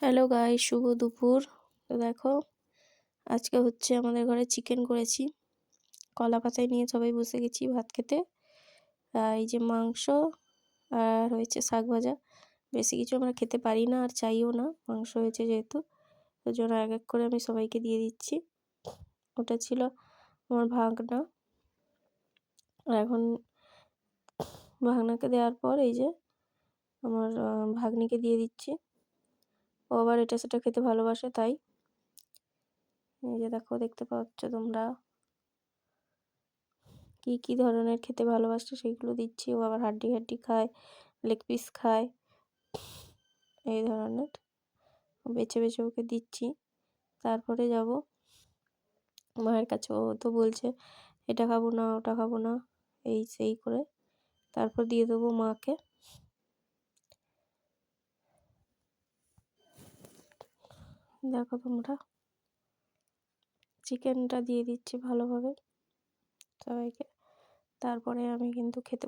Hello guys, শুভ দুপুর। তো দেখো, আজকে হচ্ছে আমাদের ঘরে চিকেন করেছি। কলা পাতায় নিয়ে সবাই বসে গেছি ভাত খেতে। এই যে মাংস আর হয়েছে শাক ভাজা। বেশি কিছু আমরা খেতে পারি না আর চাইও না, মাংস হয়েছে যেহেতু। ওই জন্য এক এক করে আমি সবাইকে দিয়ে দিচ্ছি। ওটা ছিল আমার ভাগনা। আর এখন ভাগনাকে দেওয়ার পর এই যে আমার ভাগ্নিকে দিয়ে দিচ্ছি। ও আবার এটা সেটা খেতে ভালোবাসে, তাই এই যে দেখো, দেখতে পাচ্ছ তোমরা কি কি ধরনের খেতে ভালোবাসে সেইগুলো দিচ্ছি। ও আবার হাড্ডি হাড্ডি খায়, লেগ পিস খায়, এই ধরনের বেছে বেছে ওকে দিচ্ছি। তারপরে যাব মায়ের কাছে। ও তো বলছে এটা খাবো না, ওটা খাবো না, এই সেই করে তারপর দিয়ে দেবো মাকে। দেখো তোমরা, চিকেনটা দিয়ে দিচ্ছি ভালোভাবে সবাইকে। তারপরে আমি কিন্তু খেতে